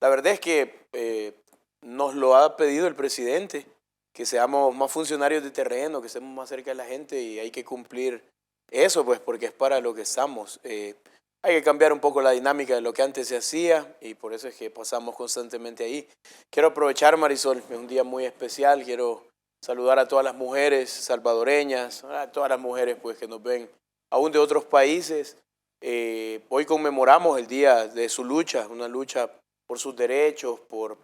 La verdad es que nos lo ha pedido el presidente, que seamos más funcionarios de terreno, que estemos más cerca de la gente y hay que cumplir eso, pues, porque es para lo que estamos. Hay que cambiar un poco la dinámica de lo que antes se hacía y por eso es que pasamos constantemente ahí. Quiero aprovechar, Marisol, es un día muy especial, quiero saludar a todas las mujeres salvadoreñas, a todas las mujeres pues, que nos ven aún de otros países. Hoy conmemoramos el día de su lucha, una lucha por sus derechos, por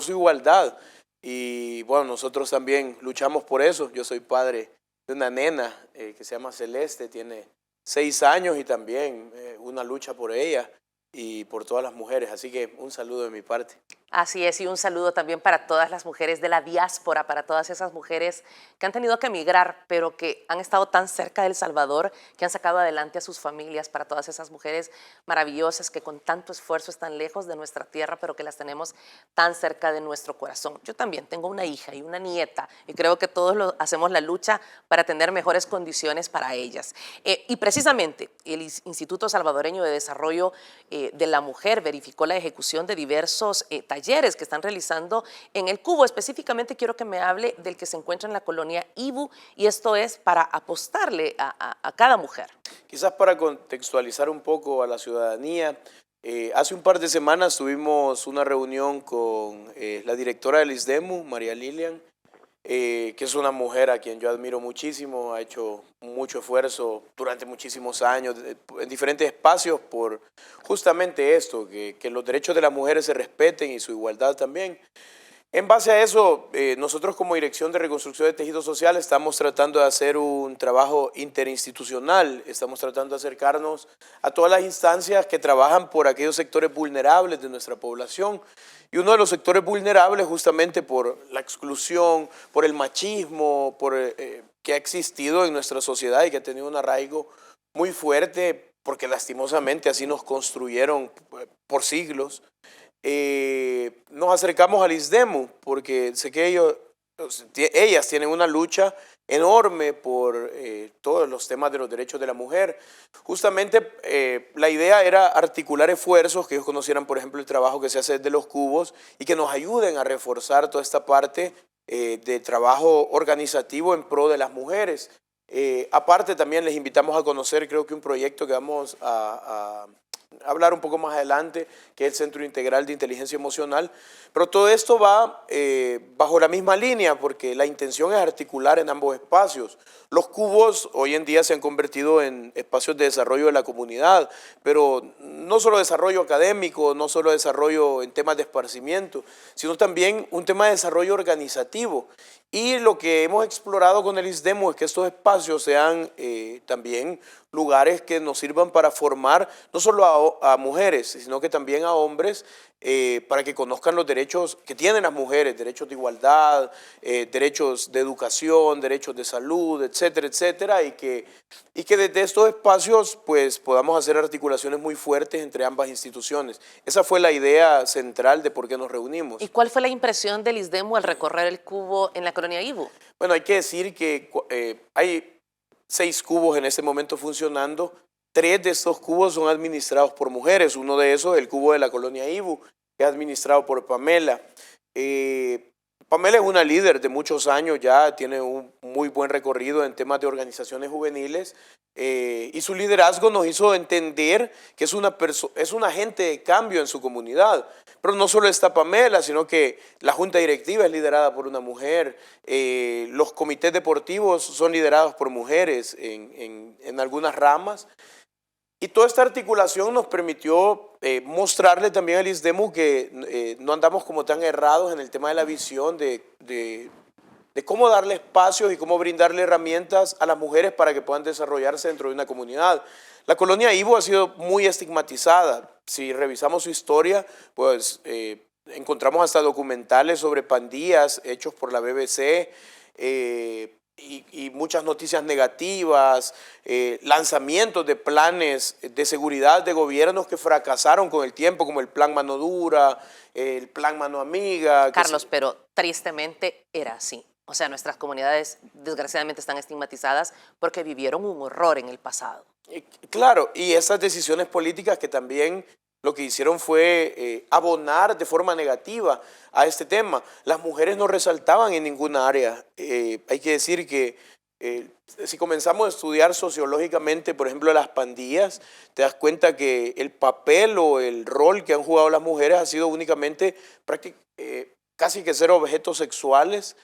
su igualdad. Y bueno, nosotros también luchamos por eso. Yo soy padre de una nena que se llama Celeste, tiene 6 años y también una lucha por ella y por todas las mujeres. Así que un saludo de mi parte. Así es, y un saludo también para todas las mujeres de la diáspora, para todas esas mujeres que han tenido que emigrar, pero que han estado tan cerca de El Salvador, que han sacado adelante a sus familias, para todas esas mujeres maravillosas que con tanto esfuerzo están lejos de nuestra tierra, pero que las tenemos tan cerca de nuestro corazón. Yo también tengo una hija y una nieta, y creo que todos hacemos la lucha para tener mejores condiciones para ellas. Y precisamente el Instituto Salvadoreño de Desarrollo de la Mujer verificó la ejecución de diversos talleres que están realizando en el Cubo. Específicamente quiero que me hable del que se encuentra en la colonia Ibu, y esto es para apostarle a cada mujer. Quizás para contextualizar un poco a la ciudadanía, hace un par de semanas tuvimos una reunión con la directora del ISDEMU, María Lilian, que es una mujer a quien yo admiro muchísimo, ha hecho mucho esfuerzo durante muchísimos años en diferentes espacios por justamente esto, que los derechos de las mujeres se respeten y su igualdad también. En base a eso, nosotros como Dirección de Reconstrucción de Tejido Social estamos tratando de hacer un trabajo interinstitucional, estamos tratando de acercarnos a todas las instancias que trabajan por aquellos sectores vulnerables de nuestra población. Y uno de los sectores vulnerables justamente por la exclusión, por el machismo, que ha existido en nuestra sociedad y que ha tenido un arraigo muy fuerte, porque lastimosamente así nos construyeron por siglos. Nos acercamos al ISDEMU porque sé que ellas tienen una lucha enorme por todos los temas de los derechos de la mujer. Justamente la idea era articular esfuerzos, que ellos conocieran, por ejemplo, el trabajo que se hace desde los cubos y que nos ayuden a reforzar toda esta parte de trabajo organizativo en pro de las mujeres. Aparte, también les invitamos a conocer, creo que un proyecto que vamos a hablar un poco más adelante, que es el Centro Integral de Inteligencia Emocional, pero todo esto va bajo la misma línea, porque la intención es articular en ambos espacios. Los cubos hoy en día se han convertido en espacios de desarrollo de la comunidad, pero no solo desarrollo académico, no solo desarrollo en temas de esparcimiento, sino también un tema de desarrollo organizativo. Y lo que hemos explorado con el ISDEMU es que estos espacios sean también lugares que nos sirvan para formar no solo a mujeres, sino que también a hombres, para que conozcan los derechos que tienen las mujeres, derechos de igualdad, derechos de educación, derechos de salud, etcétera, etcétera, y que desde estos espacios pues, podamos hacer articulaciones muy fuertes entre ambas instituciones. Esa fue la idea central de por qué nos reunimos. ¿Y cuál fue la impresión del ISDEMU al recorrer el Cubo en la colonia Ibu? Bueno, hay que decir que hay 6 cubos en este momento funcionando. 3 de estos cubos son administrados por mujeres. Uno de esos es el cubo de la colonia Ibu, que es administrado por Pamela. Pamela es una líder de muchos años ya, tiene un muy buen recorrido en temas de organizaciones juveniles y su liderazgo nos hizo entender que es un agente de cambio en su comunidad. Pero no solo está Pamela, sino que la junta directiva es liderada por una mujer, los comités deportivos son liderados por mujeres en algunas ramas. Y toda esta articulación nos permitió mostrarle también al ISDEMU que no andamos como tan errados en el tema de la visión de cómo darle espacios y cómo brindarle herramientas a las mujeres para que puedan desarrollarse dentro de una comunidad. La colonia Ibu ha sido muy estigmatizada. Si revisamos su historia, pues encontramos hasta documentales sobre pandillas hechos por la BBC, y muchas noticias negativas, lanzamientos de planes de seguridad de gobiernos que fracasaron con el tiempo, como el Plan Mano Dura, el Plan Mano Amiga. Carlos, pero tristemente era así. O sea, nuestras comunidades desgraciadamente están estigmatizadas porque vivieron un horror en el pasado. Claro, y esas decisiones políticas que también lo que hicieron fue abonar de forma negativa a este tema. Las mujeres no resaltaban en ninguna área. Hay que decir que si comenzamos a estudiar sociológicamente, por ejemplo, las pandillas, te das cuenta que el papel o el rol que han jugado las mujeres ha sido únicamente casi que ser objetos sexuales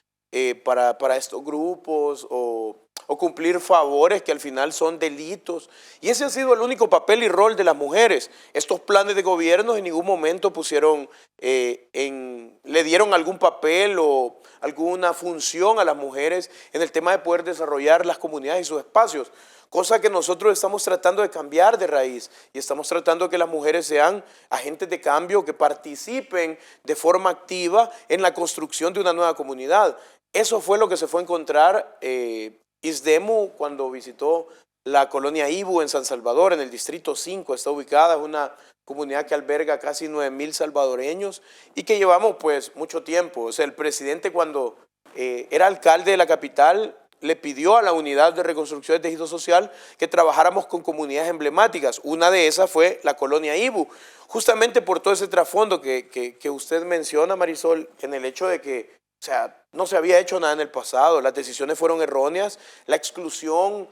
para estos grupos o cumplir favores que al final son delitos. Y ese ha sido el único papel y rol de las mujeres. Estos planes de gobierno en ningún momento pusieron, le dieron algún papel o alguna función a las mujeres en el tema de poder desarrollar las comunidades y sus espacios, cosa que nosotros estamos tratando de cambiar de raíz y estamos tratando de que las mujeres sean agentes de cambio que participen de forma activa en la construcción de una nueva comunidad. Eso fue lo que se fue a encontrar ISDEMU cuando visitó la colonia Ibu en San Salvador, en el distrito 5, está ubicada, es una comunidad que alberga casi 9,000 salvadoreños y que llevamos pues mucho tiempo. O sea, el presidente cuando era alcalde de la capital le pidió a la unidad de reconstrucción de tejido social que trabajáramos con comunidades emblemáticas. Una de esas fue la colonia Ibu, justamente por todo ese trasfondo que usted menciona, Marisol, en el hecho de que, o sea, no se había hecho nada en el pasado, las decisiones fueron erróneas, la exclusión,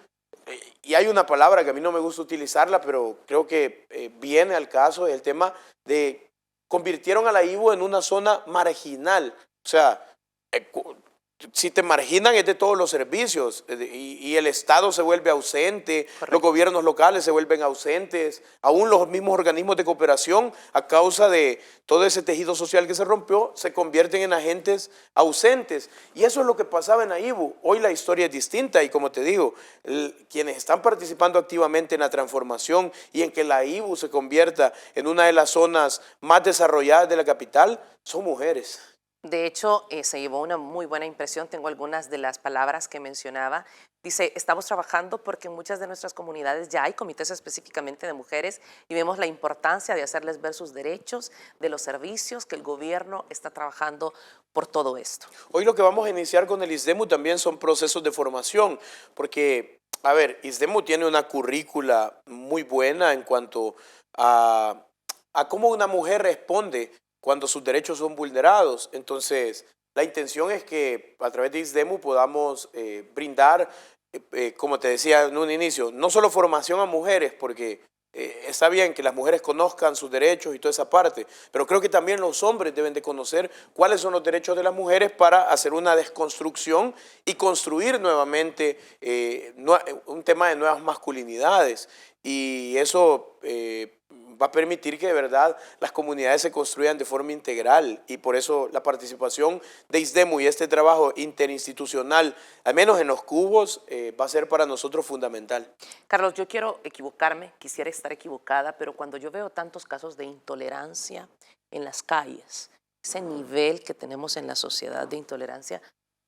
y hay una palabra que a mí no me gusta utilizarla, pero creo que viene al caso, es el tema de convirtieron a la Ibu en una zona marginal, o sea, si te marginan es de todos los servicios y el Estado se vuelve ausente, correcto, los gobiernos locales se vuelven ausentes, aún los mismos organismos de cooperación a causa de todo ese tejido social que se rompió se convierten en agentes ausentes y eso es lo que pasaba en Ibu. Hoy la historia es distinta y como te digo, quienes están participando activamente en la transformación y en que la Ibu se convierta en una de las zonas más desarrolladas de la capital son mujeres. De hecho, se llevó una muy buena impresión. Tengo algunas de las palabras que mencionaba. Dice, estamos trabajando porque en muchas de nuestras comunidades ya hay comités específicamente de mujeres y vemos la importancia de hacerles ver sus derechos, de los servicios, que el gobierno está trabajando por todo esto. Hoy lo que vamos a iniciar con el ISDEMU también son procesos de formación, porque, a ver, ISDEMU tiene una currícula muy buena en cuanto a cómo una mujer responde cuando sus derechos son vulnerados. Entonces, la intención es que a través de ISDEMU podamos brindar, como te decía en un inicio, no solo formación a mujeres, porque está bien que las mujeres conozcan sus derechos y toda esa parte, pero creo que también los hombres deben de conocer cuáles son los derechos de las mujeres para hacer una desconstrucción y construir nuevamente un tema de nuevas masculinidades. Y eso va a permitir que de verdad las comunidades se construyan de forma integral y por eso la participación de ISDEMU y este trabajo interinstitucional, al menos en los cubos, va a ser para nosotros fundamental. Carlos, yo quiero equivocarme, quisiera estar equivocada, pero cuando yo veo tantos casos de intolerancia en las calles, ese nivel que tenemos en la sociedad de intolerancia,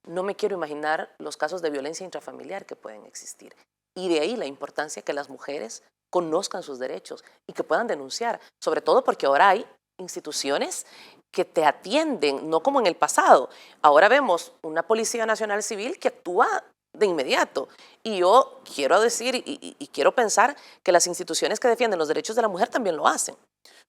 no me quiero imaginar los casos de violencia intrafamiliar que pueden existir. Y de ahí la importancia que las mujeres conozcan sus derechos y que puedan denunciar, sobre todo porque ahora hay instituciones que te atienden, no como en el pasado. Ahora vemos una Policía Nacional Civil que actúa de inmediato. Y yo quiero decir y quiero pensar que las instituciones que defienden los derechos de la mujer también lo hacen.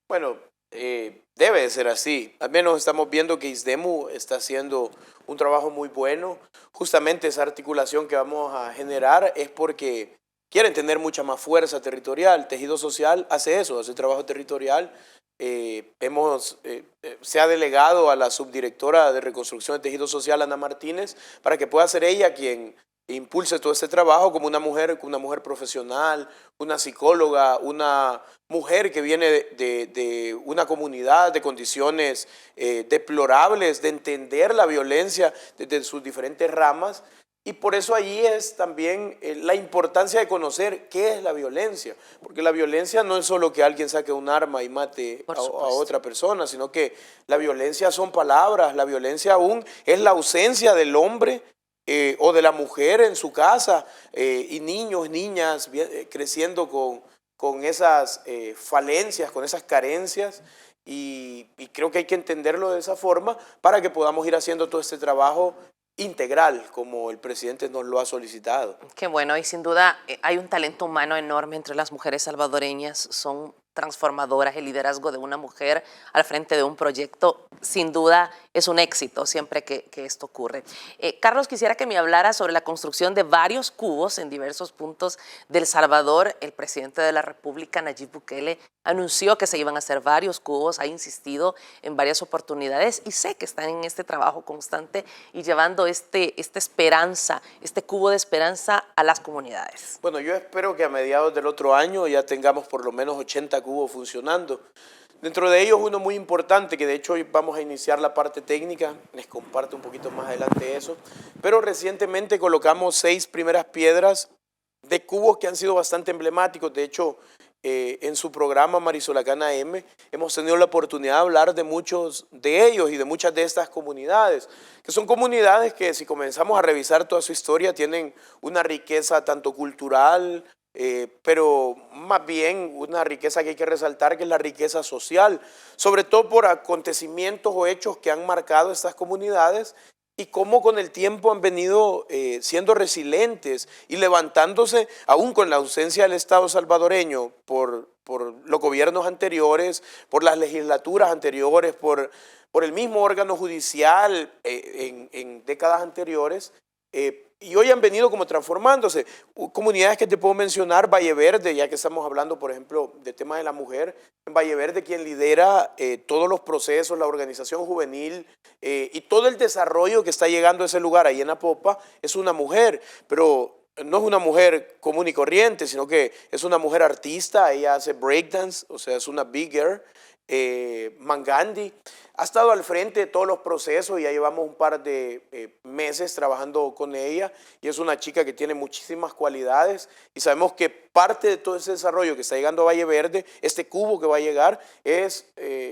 Bueno, debe de ser así. Al menos estamos viendo que ISDEMU está haciendo un trabajo muy bueno. Justamente esa articulación que vamos a generar es porque quieren tener mucha más fuerza territorial. Tejido Social hace eso, hace trabajo territorial. Se ha delegado a la subdirectora de Reconstrucción de Tejido Social, Ana Martínez, para que pueda ser ella quien impulse todo este trabajo como una mujer profesional, una psicóloga, una mujer que viene de una comunidad de condiciones deplorables, de entender la violencia desde sus diferentes ramas. Y por eso allí es también la importancia de conocer qué es la violencia, porque la violencia no es solo que alguien saque un arma y mate a otra persona, sino que la violencia son palabras, la violencia aún es la ausencia del hombre o de la mujer en su casa y niños, niñas creciendo con esas falencias, con esas carencias. Y creo que hay que entenderlo de esa forma para que podamos ir haciendo todo este trabajo integral, como el presidente nos lo ha solicitado. Qué bueno, y sin duda hay un talento humano enorme entre las mujeres salvadoreñas, son transformadoras. El liderazgo de una mujer al frente de un proyecto, sin duda, es un éxito siempre que esto ocurre. Carlos, quisiera que me hablara sobre la construcción de varios cubos en diversos puntos de El Salvador. El presidente de la República, Nayib Bukele, anunció que se iban a hacer varios cubos, ha insistido en varias oportunidades y sé que están en este trabajo constante y llevando esta esperanza, este cubo de esperanza a las comunidades. Bueno, yo espero que a mediados del otro año ya tengamos por lo menos 80 cubos funcionando. Dentro de ellos uno muy importante, que de hecho hoy vamos a iniciar la parte técnica, les comparto un poquito más adelante eso, pero recientemente colocamos 6 primeras piedras de cubos que han sido bastante emblemáticos. De hecho, en su programa Marisolacana M hemos tenido la oportunidad de hablar de muchos de ellos y de muchas de estas comunidades, que son comunidades que si comenzamos a revisar toda su historia tienen una riqueza tanto cultural, pero más bien una riqueza que hay que resaltar, que es la riqueza social, sobre todo por acontecimientos o hechos que han marcado estas comunidades y cómo con el tiempo han venido siendo resilientes y levantándose, aún con la ausencia del Estado salvadoreño por los gobiernos anteriores, por las legislaturas anteriores, por el mismo órgano judicial en décadas anteriores, y hoy han venido como transformándose. Comunidades que te puedo mencionar, Valle Verde, ya que estamos hablando, por ejemplo, del tema de la mujer. En Valle Verde quien lidera todos los procesos, la organización juvenil y todo el desarrollo que está llegando a ese lugar, ahí en Apopa, es una mujer, pero no es una mujer común y corriente, sino que es una mujer artista. Ella hace breakdance, o sea, es una big girl. Mangandi ha estado al frente de todos los procesos y ya llevamos un par de meses trabajando con ella, y es una chica que tiene muchísimas cualidades y sabemos que parte de todo ese desarrollo que está llegando a Valle Verde, este cubo que va a llegar, es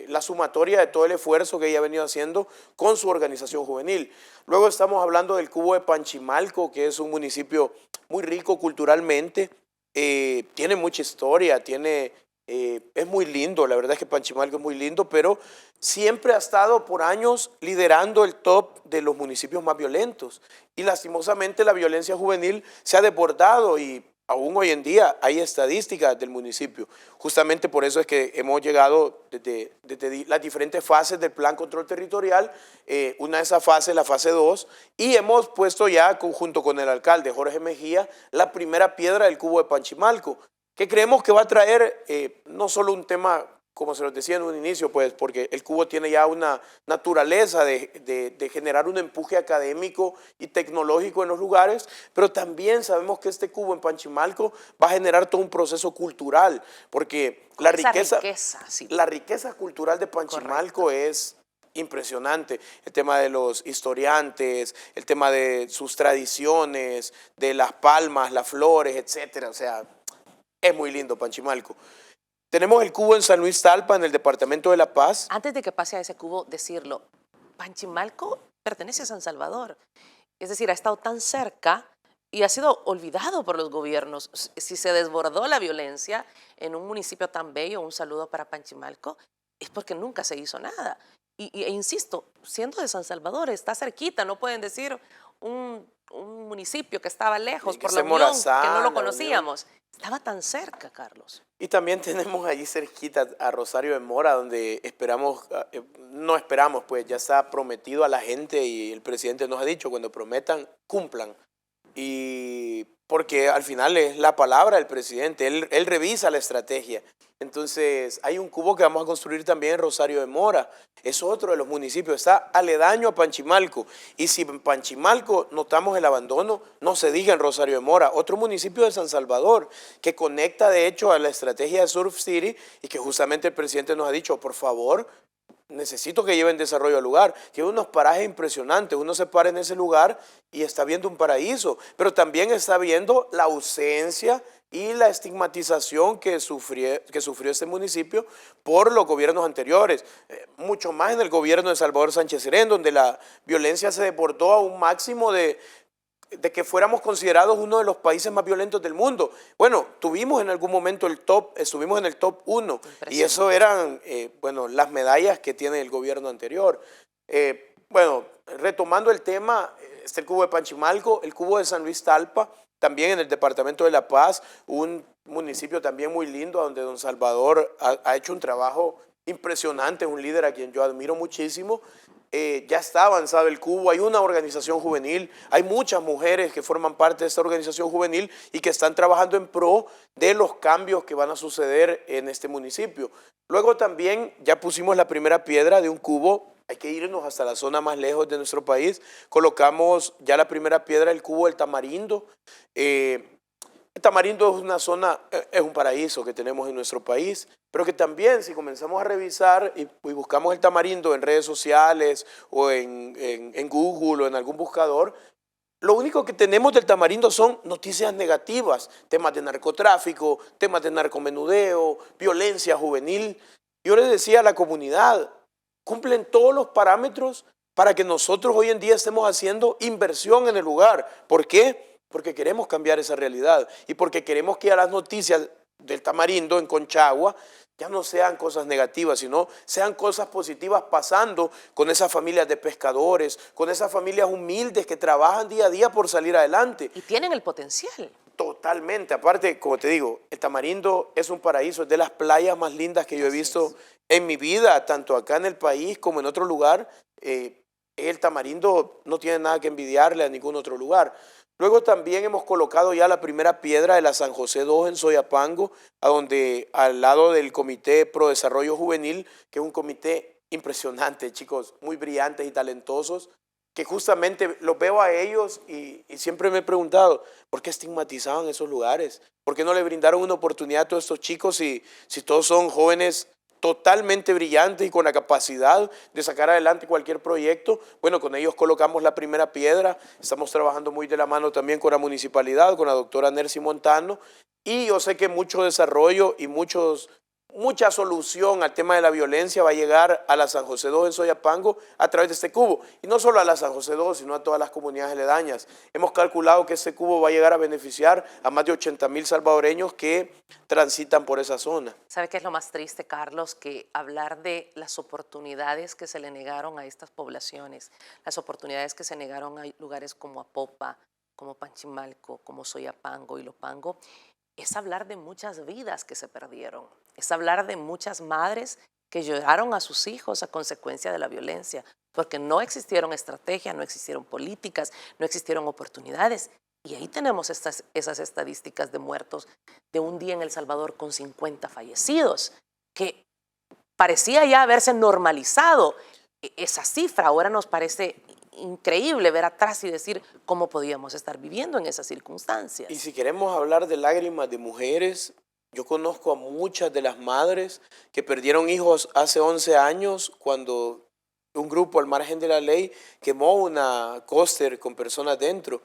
la sumatoria de todo el esfuerzo que ella ha venido haciendo con su organización juvenil. Luego estamos hablando del cubo de Panchimalco, que es un municipio muy rico culturalmente, tiene mucha historia, es muy lindo. La verdad es que Panchimalco es muy lindo, pero siempre ha estado por años liderando el top de los municipios más violentos. Y lastimosamente la violencia juvenil se ha desbordado y aún hoy en día hay estadísticas del municipio. Justamente por eso es que hemos llegado desde las diferentes fases del Plan Control Territorial, una de esas fases, la fase 2, y hemos puesto ya, junto con el alcalde Jorge Mejía, la primera piedra del cubo de Panchimalco, que creemos que va a traer no solo un tema, como se los decía en un inicio, pues porque el cubo tiene ya una naturaleza de generar un empuje académico y tecnológico en los lugares, pero también sabemos que este cubo en Panchimalco va a generar todo un proceso cultural, porque la riqueza cultural de Panchimalco, correcto, es impresionante. El tema de los historiantes, el tema de sus tradiciones, de las palmas, las flores, etcétera. O sea, es muy lindo Panchimalco. Tenemos el cubo en San Luis Talpa, en el departamento de La Paz. Antes de que pase a ese cubo, decirlo, Panchimalco pertenece a San Salvador. Es decir, ha estado tan cerca y ha sido olvidado por los gobiernos. Si se desbordó la violencia en un municipio tan bello, un saludo para Panchimalco, es porque nunca se hizo nada. E insisto, siendo de San Salvador, está cerquita, no pueden decir un municipio que estaba lejos por la Unión, que no lo conocíamos. Estaba tan cerca, Carlos. Y también tenemos allí cerquita a Rosario de Mora, donde esperamos, no esperamos, pues ya está prometido a la gente y el presidente nos ha dicho, cuando prometan, cumplan. Y porque al final es la palabra del presidente, él revisa la estrategia. Entonces hay un cubo que vamos a construir también en Rosario de Mora, es otro de los municipios, está aledaño a Panchimalco, y si en Panchimalco notamos el abandono, no se diga en Rosario de Mora, otro municipio de San Salvador, que conecta de hecho a la estrategia de Surf City, y que justamente el presidente nos ha dicho, por favor, necesito que lleven desarrollo al lugar. Tiene unos parajes impresionantes, uno se para en ese lugar y está viendo un paraíso, pero también está viendo la ausencia y la estigmatización que sufrió este municipio por los gobiernos anteriores, mucho más en el gobierno de Salvador Sánchez Serén, donde la violencia se desbordó a un máximo de que fuéramos considerados uno de los países más violentos del mundo. Bueno, tuvimos en algún momento estuvimos en el top 1, y eso eran bueno, las medallas que tiene el gobierno anterior. Bueno, retomando el tema, está el cubo de Panchimalco, el cubo de San Luis Talpa, también en el departamento de La Paz, un municipio también muy lindo donde don Salvador ha hecho un trabajo impresionante, un líder a quien yo admiro muchísimo. Ya está avanzado el cubo, hay una organización juvenil, hay muchas mujeres que forman parte de esta organización juvenil y que están trabajando en pro de los cambios que van a suceder en este municipio. Luego también ya pusimos la primera piedra de un cubo, hay que irnos hasta la zona más lejos de nuestro país, colocamos ya la primera piedra del cubo del Tamarindo. El Tamarindo es una zona, es un paraíso que tenemos en nuestro país, pero que también si comenzamos a revisar y buscamos el Tamarindo en redes sociales o en Google o en algún buscador, lo único que tenemos del Tamarindo son noticias negativas, temas de narcotráfico, temas de narcomenudeo, violencia juvenil. Yo les decía a la comunidad, cumplen todos los parámetros para que nosotros hoy en día estemos haciendo inversión en el lugar. ¿Por qué? Porque queremos cambiar esa realidad y porque queremos que ya las noticias del Tamarindo en Conchagua ya no sean cosas negativas, sino sean cosas positivas pasando con esas familias de pescadores, con esas familias humildes que trabajan día a día por salir adelante. Y tienen el potencial. Totalmente, aparte, como te digo, el Tamarindo es un paraíso, es de las playas más lindas que yo he visto en mi vida, tanto acá en el país como en otro lugar. El Tamarindo no tiene nada que envidiarle a ningún otro lugar. Luego también hemos colocado ya la primera piedra de la San José 2 en Soyapango, a donde al lado del Comité Pro Desarrollo Juvenil, que es un comité impresionante, chicos, muy brillantes y talentosos, que justamente los veo a ellos y siempre me he preguntado, ¿por qué estigmatizaban esos lugares? ¿Por qué no le brindaron una oportunidad a todos estos chicos si todos son jóvenes totalmente brillantes y con la capacidad de sacar adelante cualquier proyecto? Bueno, con ellos colocamos la primera piedra, estamos trabajando muy de la mano también con la municipalidad, con la doctora Nercy Montano, y yo sé que mucho desarrollo y mucha solución al tema de la violencia va a llegar a la San José 2 en Soyapango a través de este cubo. Y no solo a la San José 2, sino a todas las comunidades aledañas. Hemos calculado que este cubo va a llegar a beneficiar a más de 80,000 salvadoreños que transitan por esa zona. ¿Sabe qué es lo más triste, Carlos? Que hablar de las oportunidades que se le negaron a estas poblaciones, las oportunidades que se negaron a lugares como Apopa, como Panchimalco, como Soyapango y Lopango, es hablar de muchas vidas que se perdieron, es hablar de muchas madres que lloraron a sus hijos a consecuencia de la violencia, porque no existieron estrategias, no existieron políticas, no existieron oportunidades. Y ahí tenemos esas estadísticas de muertos de un día en El Salvador con 50 fallecidos, que parecía ya haberse normalizado esa cifra. Ahora nos parece increíble ver atrás y decir cómo podíamos estar viviendo en esas circunstancias. Y si queremos hablar de lágrimas de mujeres, yo conozco a muchas de las madres que perdieron hijos hace 11 años cuando un grupo al margen de la ley quemó una coaster con personas dentro.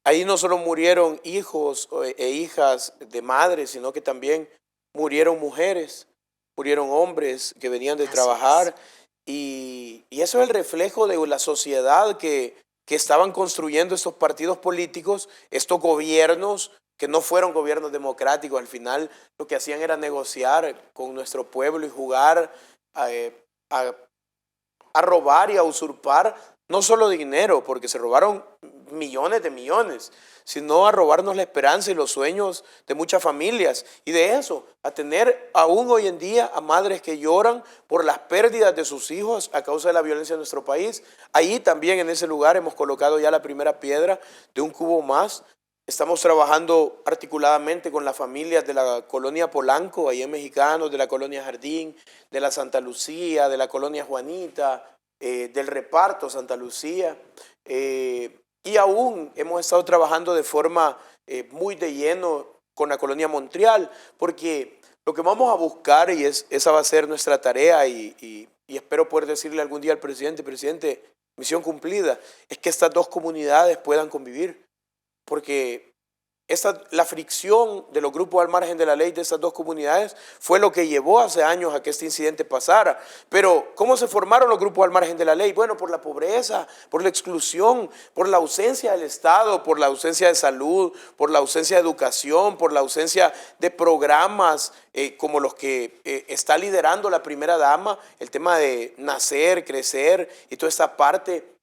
Ahí no solo murieron hijos e hijas de madres, sino que también murieron mujeres, murieron hombres que venían de trabajar. Y eso es el reflejo de la sociedad que estaban construyendo estos partidos políticos, estos gobiernos que no fueron gobiernos democráticos. Al final lo que hacían era negociar con nuestro pueblo y jugar a robar y a usurpar no solo dinero, porque se robaron millones de millones, sino a robarnos la esperanza y los sueños de muchas familias. Y de eso, a tener aún hoy en día a madres que lloran por las pérdidas de sus hijos a causa de la violencia en nuestro país. Ahí también en ese lugar hemos colocado ya la primera piedra de un cubo más. Estamos trabajando articuladamente con las familias de la colonia Polanco, ahí en Mexicanos, de la colonia Jardín, de la Santa Lucía, de la colonia Juanita, del reparto Santa Lucía, y aún hemos estado trabajando de forma muy de lleno con la colonia Montreal, porque lo que vamos a buscar, y esa va a ser nuestra tarea, y espero poder decirle algún día al presidente, misión cumplida, es que estas dos comunidades puedan convivir, porque la fricción de los grupos al margen de la ley de estas dos comunidades fue lo que llevó hace años a que este incidente pasara. Pero, ¿cómo se formaron los grupos al margen de la ley? Bueno, por la pobreza, por la exclusión, por la ausencia del Estado, por la ausencia de salud, por la ausencia de educación, por la ausencia de programas como los que está liderando la primera dama, el tema de nacer, crecer y toda esta parte.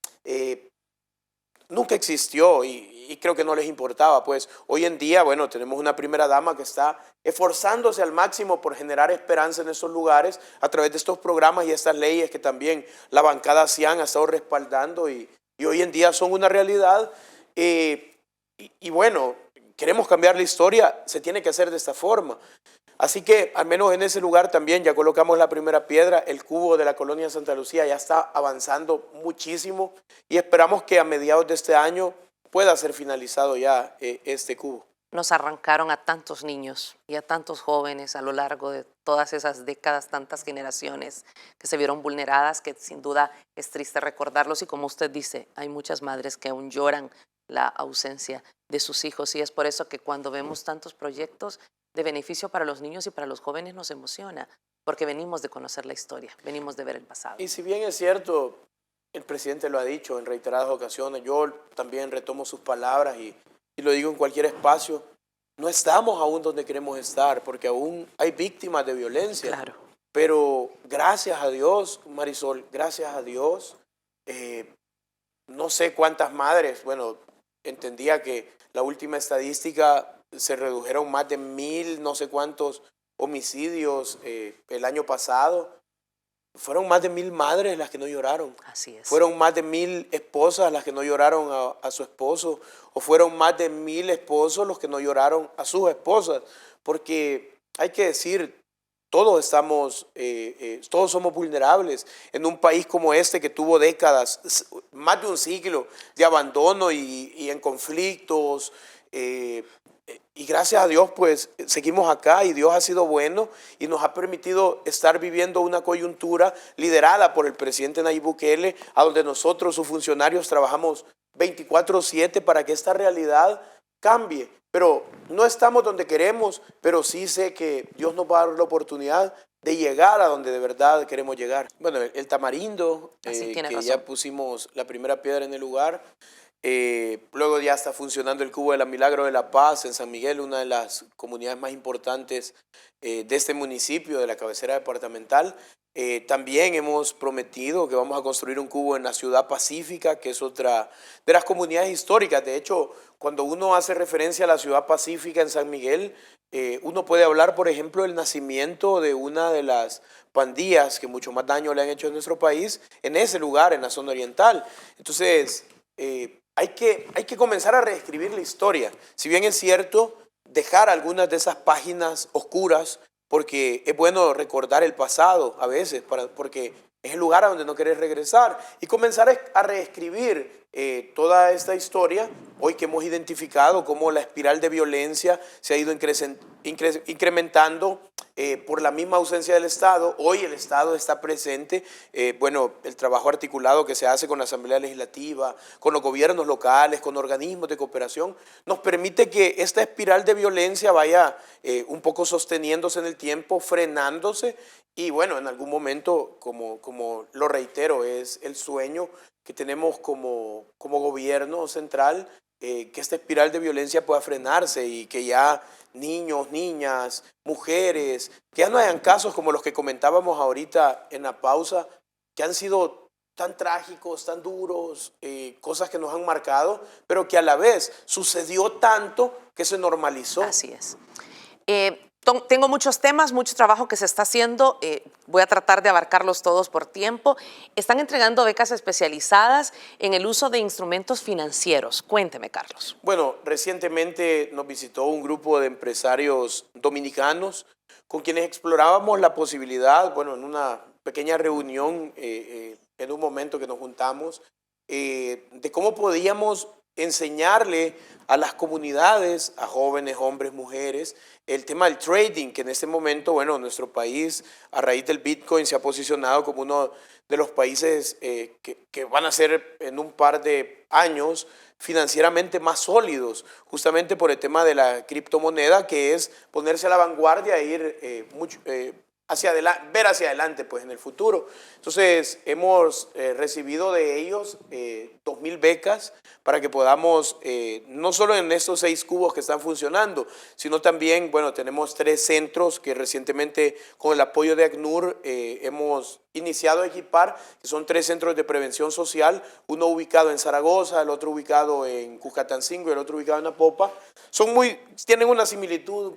Nunca existió y y creo que no les importaba. Pues hoy en día, bueno, tenemos una primera dama que está esforzándose al máximo por generar esperanza en estos lugares a través de estos programas y estas leyes que también la bancada CIAN ha estado respaldando y hoy en día son una realidad. Y bueno, queremos cambiar la historia, se tiene que hacer de esta forma. Así que al menos en ese lugar también ya colocamos la primera piedra, el cubo de la colonia Santa Lucía ya está avanzando muchísimo y esperamos que a mediados de este año pueda ser finalizado ya este cubo. Nos arrancaron a tantos niños y a tantos jóvenes a lo largo de todas esas décadas, tantas generaciones que se vieron vulneradas, que sin duda es triste recordarlos y como usted dice, hay muchas madres que aún lloran la ausencia de sus hijos y es por eso que cuando vemos tantos proyectos de beneficio para los niños y para los jóvenes nos emociona, porque venimos de conocer la historia, venimos de ver el pasado. Y si bien es cierto, el presidente lo ha dicho en reiteradas ocasiones, yo también retomo sus palabras y lo digo en cualquier espacio, no estamos aún donde queremos estar, porque aún hay víctimas de violencia. Claro. Pero gracias a Dios, Marisol, gracias a Dios, no sé cuántas madres, bueno, entendía que la última estadística se redujeron más de 1000, no sé cuántos homicidios el año pasado. Fueron más de 1000 madres las que no lloraron. Así es. Fueron más de 1000 esposas las que no lloraron a su esposo. O fueron más de 1000 esposos los que no lloraron a sus esposas. Porque hay que decir, todos todos somos vulnerables en un país como este que tuvo décadas, más de un siglo de abandono y en conflictos. Y gracias a Dios pues seguimos acá y Dios ha sido bueno y nos ha permitido estar viviendo una coyuntura liderada por el presidente Nayib Bukele, a donde nosotros, sus funcionarios, trabajamos 24/7 para que esta realidad cambie. Pero no estamos donde queremos, pero sí sé que Dios nos va a dar la oportunidad de llegar a donde de verdad queremos llegar. Bueno, el Tamarindo, que razón. ya pusimos la primera piedra en el lugar. Luego ya está funcionando el Cubo de la Milagro de la Paz en San Miguel, una de las comunidades más importantes de este municipio, de la cabecera departamental. También hemos prometido que vamos a construir un cubo en la Ciudad Pacífica, que es otra de las comunidades históricas. De hecho, cuando uno hace referencia a la Ciudad Pacífica en San Miguel, uno puede hablar, por ejemplo, del nacimiento de una de las pandillas que mucho más daño le han hecho en nuestro país, en ese lugar, en la zona oriental. Entonces, hay que comenzar a reescribir la historia. Si bien es cierto, dejar algunas de esas páginas oscuras, porque es bueno recordar el pasado a veces, porque es el lugar a donde no querés regresar, y comenzar a reescribir toda esta historia, hoy que hemos identificado cómo la espiral de violencia se ha ido incrementando por la misma ausencia del Estado. Hoy el Estado está presente, bueno, el trabajo articulado que se hace con la Asamblea Legislativa, con los gobiernos locales, con organismos de cooperación, nos permite que esta espiral de violencia vaya un poco sosteniéndose en el tiempo, frenándose, y bueno, en algún momento, como lo reitero, es el sueño que tenemos como gobierno central, que esta espiral de violencia pueda frenarse y que ya niños, niñas, mujeres, que ya no hayan casos como los que comentábamos ahorita en la pausa, que han sido tan trágicos, tan duros, cosas que nos han marcado, pero que a la vez sucedió tanto que se normalizó. Así es. Tengo muchos temas, mucho trabajo que se está haciendo, voy a tratar de abarcarlos todos por tiempo. Están entregando becas especializadas en el uso de instrumentos financieros. Cuénteme, Carlos. Bueno, recientemente nos visitó un grupo de empresarios dominicanos con quienes explorábamos la posibilidad, bueno, en una pequeña reunión, en un momento que nos juntamos, de cómo podíamos enseñarle a las comunidades, a jóvenes, hombres, mujeres, el tema del trading, que en este momento, bueno, nuestro país, a raíz del Bitcoin, se ha posicionado como uno de los países que van a ser en un par de años financieramente más sólidos, justamente por el tema de la criptomoneda, que es ponerse a la vanguardia e ir ver hacia adelante pues en el futuro. Entonces hemos recibido de ellos 2.000 becas para que podamos, no solo en estos 6 cubos que están funcionando, sino también, bueno, tenemos 3 centros que recientemente con el apoyo de ACNUR hemos iniciado a equipar, que son 3 centros de prevención social, uno ubicado en Zaragoza, el otro ubicado en Cuscatancingo y el otro ubicado en Apopa. Tienen una similitud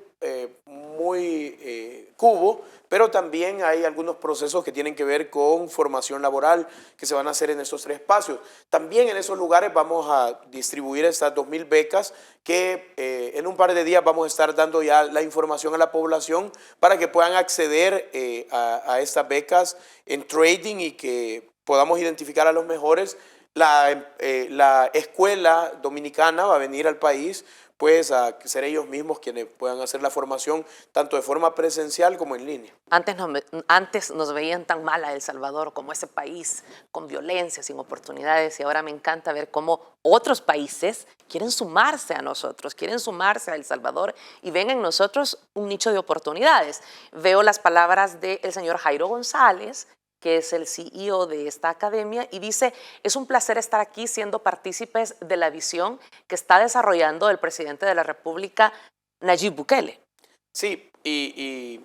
muy cubo, pero también hay algunos procesos que tienen que ver con formación laboral que se van a hacer en estos 3 espacios. También en esos lugares vamos a distribuir estas 2.000 becas que en un par de días vamos a estar dando ya la información a la población para que puedan acceder a estas becas en trading y que podamos identificar a los mejores. La escuela dominicana va a venir al país pues a ser ellos mismos quienes puedan hacer la formación tanto de forma presencial como en línea. Antes nos veían tan mal a El Salvador como ese país con violencia, sin oportunidades, y ahora me encanta ver cómo otros países quieren sumarse a nosotros, quieren sumarse a El Salvador y ven en nosotros un nicho de oportunidades. Veo las palabras del señor Jairo González, que es el CEO de esta academia, y dice, es un placer estar aquí siendo partícipes de la visión que está desarrollando el presidente de la República, Nayib Bukele. Sí, y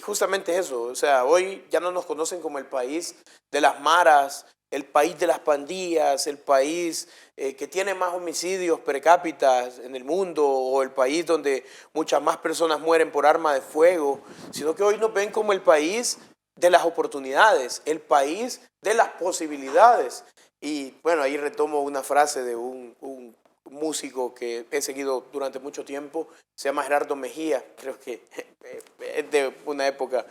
justamente eso, o sea, hoy ya no nos conocen como el país de las maras, el país de las pandillas, el país que tiene más homicidios per cápita en el mundo, o el país donde muchas más personas mueren por arma de fuego, sino que hoy nos ven como el país de las oportunidades, el país de las posibilidades. Y bueno, ahí retomo una frase de un músico que he seguido durante mucho tiempo, se llama Gerardo Mejía, creo que es de una época,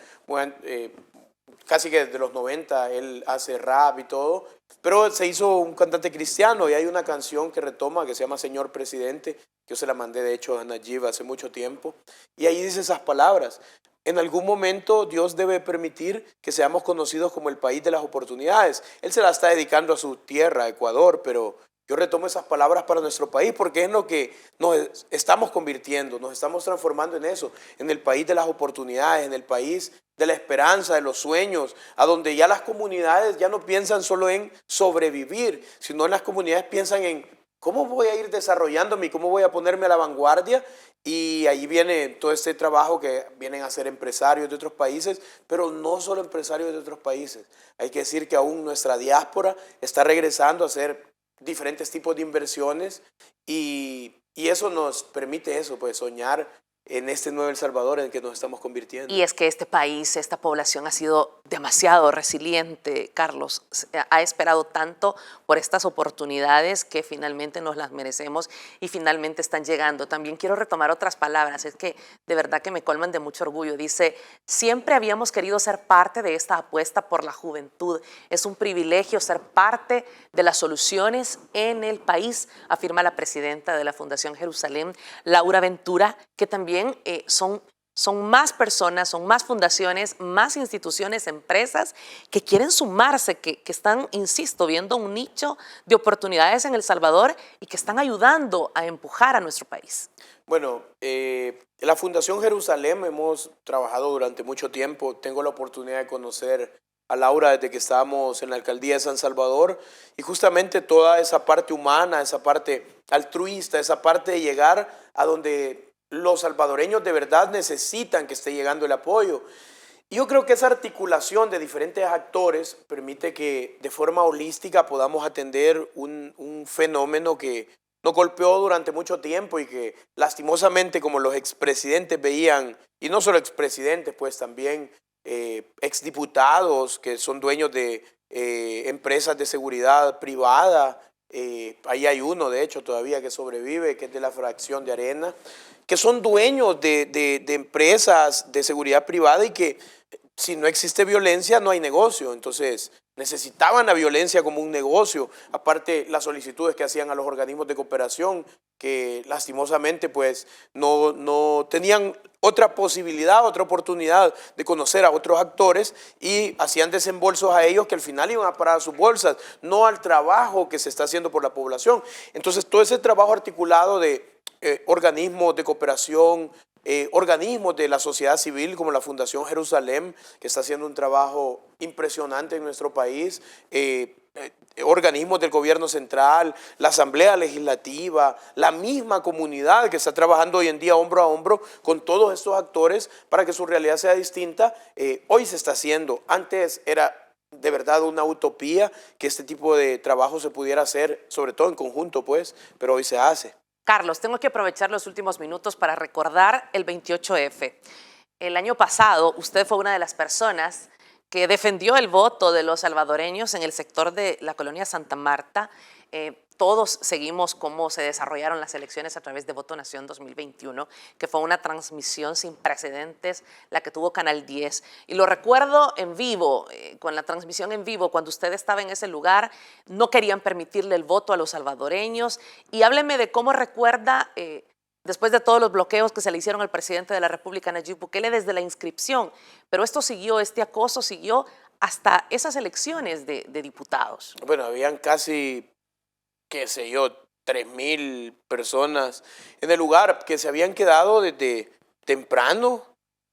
casi que desde los 90, él hace rap y todo, pero se hizo un cantante cristiano y hay una canción que retoma que se llama Señor Presidente, que yo se la mandé de hecho a Nayib hace mucho tiempo, y ahí dice esas palabras. En algún momento Dios debe permitir que seamos conocidos como el país de las oportunidades. Él se la está dedicando a su tierra, a Ecuador, pero yo retomo esas palabras para nuestro país porque es lo que nos estamos convirtiendo, nos estamos transformando en eso, en el país de las oportunidades, en el país de la esperanza, de los sueños, a donde ya las comunidades ya no piensan solo en sobrevivir, sino en las comunidades piensan en cómo voy a ir desarrollándome y cómo voy a ponerme a la vanguardia. Y ahí viene todo este trabajo que vienen a hacer empresarios de otros países, pero no solo empresarios de otros países. Hay que decir que aún nuestra diáspora está regresando a hacer diferentes tipos de inversiones y eso nos permite eso, pues soñar en este nuevo El Salvador en el que nos estamos convirtiendo. Y es que este país, esta población ha sido demasiado resiliente, Carlos, ha esperado tanto por estas oportunidades que finalmente nos las merecemos y finalmente están llegando. También quiero retomar otras palabras, es que de verdad que me colman de mucho orgullo. Dice, siempre habíamos querido ser parte de esta apuesta por la juventud. Es un privilegio ser parte de las soluciones en el país, afirma la presidenta de la Fundación Jerusalén, Laura Ventura, que también son más personas, son más fundaciones, más instituciones, empresas que quieren sumarse, que están, insisto, viendo un nicho de oportunidades en El Salvador y que están ayudando a empujar a nuestro país. Bueno, la Fundación Jerusalén hemos trabajado durante mucho tiempo. Tengo la oportunidad de conocer a Laura desde que estábamos en la alcaldía de San Salvador y justamente toda esa parte humana, esa parte altruista, esa parte de llegar a donde los salvadoreños de verdad necesitan que esté llegando el apoyo. Y yo creo que esa articulación de diferentes actores permite que de forma holística podamos atender un fenómeno que nos golpeó durante mucho tiempo y que lastimosamente, como los expresidentes veían, y no solo expresidentes, pues también exdiputados que son dueños de empresas de seguridad privada, ahí hay uno de hecho todavía que sobrevive, que es de la fracción de Arena, que son dueños de empresas de seguridad privada y que si no existe violencia no hay negocio. Entonces necesitaban la violencia como un negocio, aparte las solicitudes que hacían a los organismos de cooperación que lastimosamente pues no tenían otra posibilidad, otra oportunidad de conocer a otros actores y hacían desembolsos a ellos que al final iban a parar a sus bolsas, no al trabajo que se está haciendo por la población. Entonces todo ese trabajo articulado de organismos de cooperación, organismos de la sociedad civil como la Fundación Jerusalén, que está haciendo un trabajo impresionante en nuestro país, organismos del gobierno central, la Asamblea Legislativa, la misma comunidad que está trabajando hoy en día hombro a hombro con todos estos actores para que su realidad sea distinta. Hoy se está haciendo. Antes era de verdad una utopía que este tipo de trabajo se pudiera hacer, sobre todo en conjunto, pues, pero hoy se hace. Carlos, tengo que aprovechar los últimos minutos para recordar el 28F. El año pasado usted fue una de las personas que defendió el voto de los salvadoreños en el sector de la colonia Santa Marta. Todos seguimos cómo se desarrollaron las elecciones a través de Voto Nación 2021, que fue una transmisión sin precedentes, la que tuvo Canal 10. Y lo recuerdo en vivo, con la transmisión en vivo, cuando usted estaba en ese lugar, no querían permitirle el voto a los salvadoreños. Y hábleme de cómo recuerda, después de todos los bloqueos que se le hicieron al presidente de la República, Nayib Bukele, desde la inscripción. Pero esto siguió, este acoso siguió hasta esas elecciones de diputados. Bueno, habían casi, qué sé yo, 3.000 personas en el lugar que se habían quedado desde temprano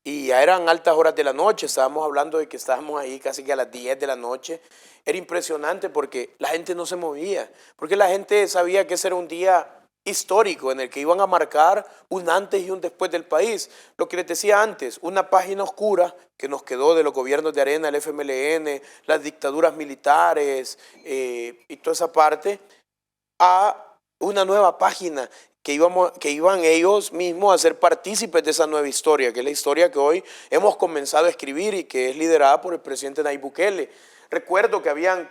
y ya eran altas horas de la noche. Estábamos hablando de que estábamos ahí casi que a las 10 de la noche. Era impresionante porque la gente no se movía, porque la gente sabía que ese era un día histórico en el que iban a marcar un antes y un después del país. Lo que les decía antes, una página oscura que nos quedó de los gobiernos de arena, el FMLN, las dictaduras militares y toda esa parte, a una nueva página que iban ellos mismos a ser partícipes de esa nueva historia, que es la historia que hoy hemos comenzado a escribir y que es liderada por el presidente Nayib Bukele. Recuerdo que habían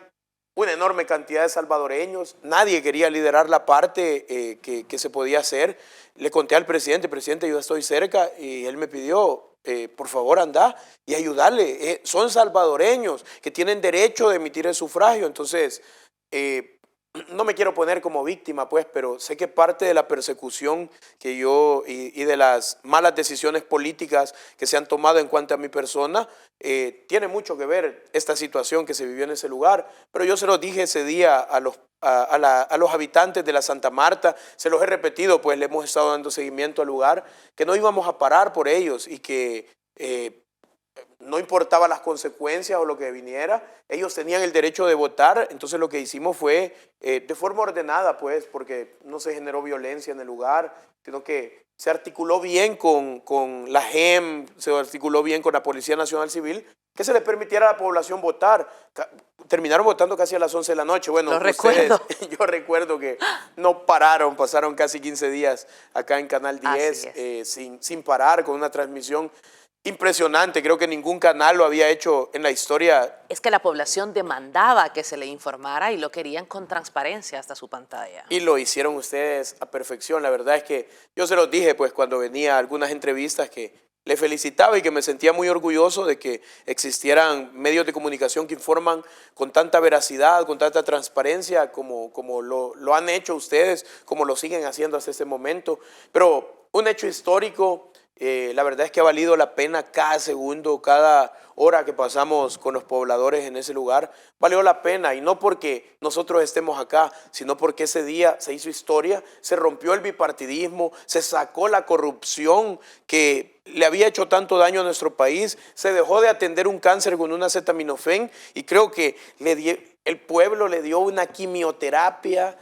una enorme cantidad de salvadoreños, nadie quería liderar la parte que se podía hacer. Le conté al presidente, yo estoy cerca, y él me pidió, por favor anda y ayudarle. Son salvadoreños que tienen derecho de emitir el sufragio, entonces no me quiero poner como víctima, pues, pero sé que parte de la persecución que yo y de las malas decisiones políticas que se han tomado en cuanto a mi persona, tiene mucho que ver esta situación que se vivió en ese lugar. Pero yo se lo dije ese día a los habitantes de la Santa Marta, se los he repetido, pues le hemos estado dando seguimiento al lugar, que no íbamos a parar por ellos y que no importaba las consecuencias o lo que viniera, ellos tenían el derecho de votar. Entonces lo que hicimos fue de forma ordenada, pues, porque no se generó violencia en el lugar, sino que se articuló bien con la GEM, se articuló bien con la Policía Nacional Civil, que se le permitiera a la población votar. Terminaron votando casi a las 11 de la noche. Bueno, recuerdo. Yo recuerdo que no pararon, pasaron casi 15 días acá en Canal 10 sin parar, con una transmisión impresionante. Creo que ningún canal lo había hecho en la historia. Es que la población demandaba que se le informara y lo querían con transparencia hasta su pantalla. Y lo hicieron ustedes a perfección. La verdad es que yo se los dije, pues, cuando venía a algunas entrevistas, que le felicitaba y que me sentía muy orgulloso de que existieran medios de comunicación que informan con tanta veracidad, con tanta transparencia como lo han hecho ustedes, como lo siguen haciendo hasta este momento. Pero un hecho histórico. La verdad es que ha valido la pena cada segundo, cada hora que pasamos con los pobladores en ese lugar. Valió la pena, y no porque nosotros estemos acá, sino porque ese día se hizo historia, se rompió el bipartidismo, se sacó la corrupción que le había hecho tanto daño a nuestro país, se dejó de atender un cáncer con una acetaminofén, y creo que el pueblo le dio una quimioterapia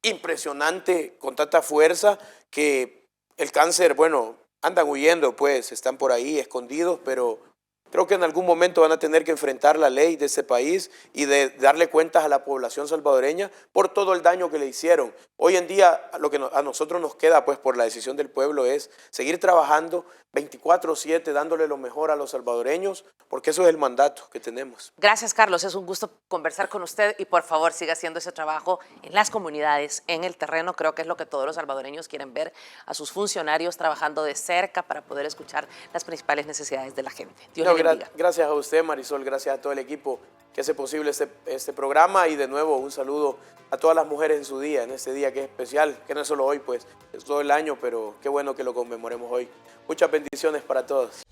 impresionante con tanta fuerza que el cáncer, bueno, andan huyendo, pues, están por ahí escondidos, pero creo que en algún momento van a tener que enfrentar la ley de este país y de darle cuentas a la población salvadoreña por todo el daño que le hicieron. Hoy en día lo que a nosotros nos queda, pues, por la decisión del pueblo, es seguir trabajando 24/7, dándole lo mejor a los salvadoreños, porque eso es el mandato que tenemos. Gracias, Carlos. Es un gusto conversar con usted y por favor siga haciendo ese trabajo en las comunidades, en el terreno. Creo que es lo que todos los salvadoreños quieren ver, a sus funcionarios trabajando de cerca para poder escuchar las principales necesidades de la gente. Dios le bendiga. Gracias a usted, Marisol, gracias a todo el equipo que hace posible este programa, y de nuevo un saludo a todas las mujeres en su día, en este día que es especial, que no es solo hoy, pues, es todo el año, pero qué bueno que lo conmemoremos hoy. Muchas bendiciones para todos.